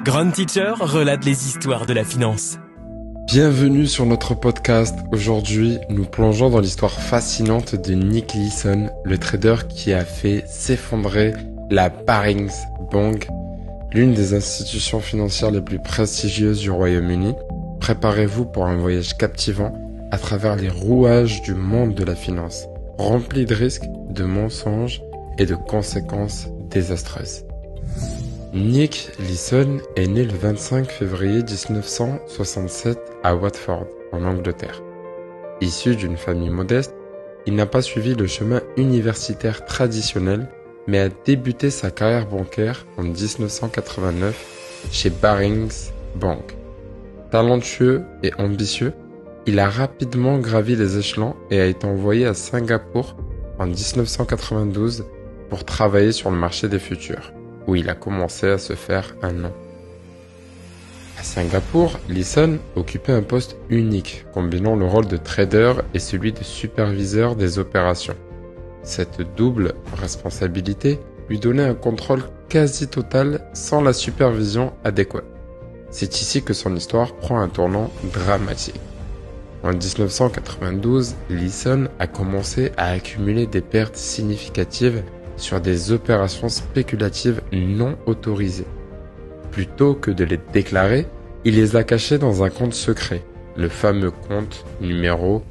Grand Teacher relate les histoires de la finance. Bienvenue sur notre podcast. Aujourd'hui, nous plongeons dans l'histoire fascinante de Nick Leeson, le trader qui a fait s'effondrer la Barings Bank, l'une des institutions financières les plus prestigieuses du Royaume-Uni. Préparez-vous pour un voyage captivant à travers les rouages du monde de la finance, rempli de risques, de mensonges et de conséquences désastreuses. Nick Leeson est né le 25 février 1967 à Watford, en Angleterre. Issu d'une famille modeste, il n'a pas suivi le chemin universitaire traditionnel, mais a débuté sa carrière bancaire en 1989 chez Barings Bank. Talentueux et ambitieux, il a rapidement gravi les échelons et a été envoyé à Singapour en 1992 pour travailler sur le marché des futurs, où il a commencé à se faire un nom. À Singapour, Leeson occupait un poste unique, combinant le rôle de trader et celui de superviseur des opérations. Cette double responsabilité lui donnait un contrôle quasi total sans la supervision adéquate. C'est ici que son histoire prend un tournant dramatique. En 1992, Leeson a commencé à accumuler des pertes significatives sur des opérations spéculatives non autorisées. Plutôt que de les déclarer, il les a cachées dans un compte secret, le fameux compte numéro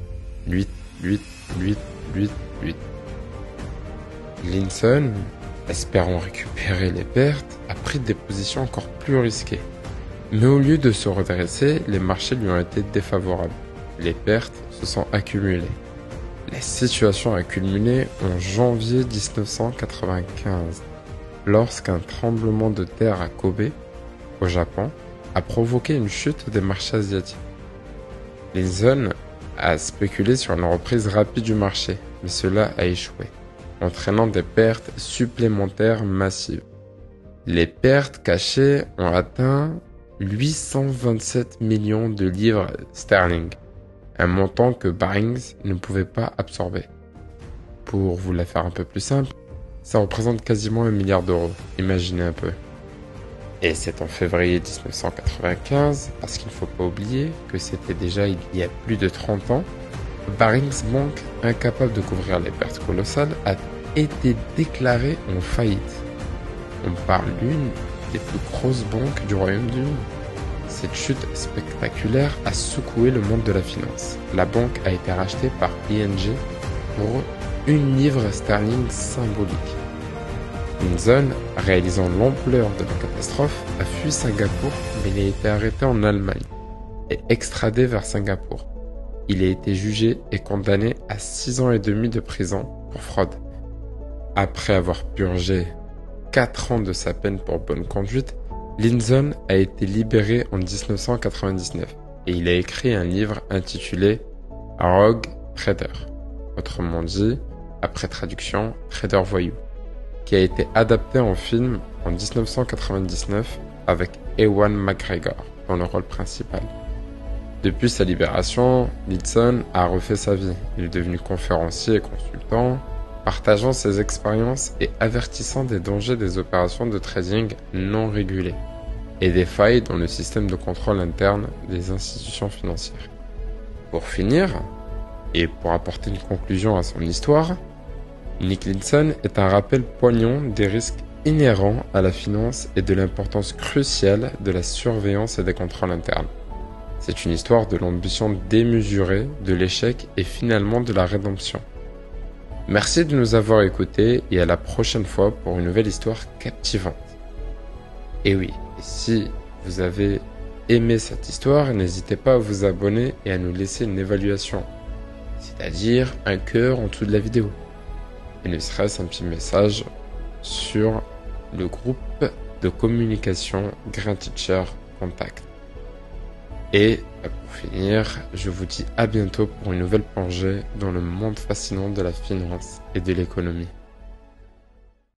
888888. Leeson, espérant récupérer les pertes, a pris des positions encore plus risquées. Mais au lieu de se redresser, les marchés lui ont été défavorables. Les pertes se sont accumulées. La situation a culminé en janvier 1995, lorsqu'un tremblement de terre à Kobe, au Japon, a provoqué une chute des marchés asiatiques. Leeson a spéculé sur une reprise rapide du marché, mais cela a échoué, entraînant des pertes supplémentaires massives. Les pertes cachées ont atteint 827 millions de livres sterling, un montant que Barings ne pouvait pas absorber. Pour vous la faire un peu plus simple, ça représente quasiment 1 milliard d'euros, imaginez un peu. Et c'est en février 1995, parce qu'il ne faut pas oublier que c'était déjà il y a plus de 30 ans, Barings Bank, incapable de couvrir les pertes colossales, a été déclarée en faillite. On parle d'une des plus grosses banques du Royaume-Uni. Cette chute spectaculaire a secoué le monde de la finance. La banque a été rachetée par ING pour 1 livre sterling symbolique. Leeson, réalisant l'ampleur de la catastrophe, a fui Singapour, mais il a été arrêté en Allemagne et extradé vers Singapour. Il a été jugé et condamné à 6 ans et demi de prison pour fraude. Après avoir purgé 4 ans de sa peine pour bonne conduite, Leeson a été libéré en 1999 et il a écrit un livre intitulé Rogue Trader, autrement dit, après traduction, Trader Voyou, qui a été adapté en film en 1999 avec Ewan McGregor dans le rôle principal. Depuis sa libération, Leeson a refait sa vie. Il est devenu conférencier et consultant, partageant ses expériences et avertissant des dangers des opérations de trading non régulées et des failles dans le système de contrôle interne des institutions financières. Pour finir, et pour apporter une conclusion à son histoire, Nick Leeson est un rappel poignant des risques inhérents à la finance et de l'importance cruciale de la surveillance et des contrôles internes. C'est une histoire de l'ambition démesurée, de l'échec et finalement de la rédemption. Merci de nous avoir écoutés et à la prochaine fois pour une nouvelle histoire captivante. Et oui, si vous avez aimé cette histoire, n'hésitez pas à vous abonner et à nous laisser une évaluation, c'est-à-dire un cœur en dessous de la vidéo. Et ne serait-ce un petit message sur le groupe de communication Grand Teacher Contact. Et pour finir, je vous dis à bientôt pour une nouvelle plongée dans le monde fascinant de la finance et de l'économie.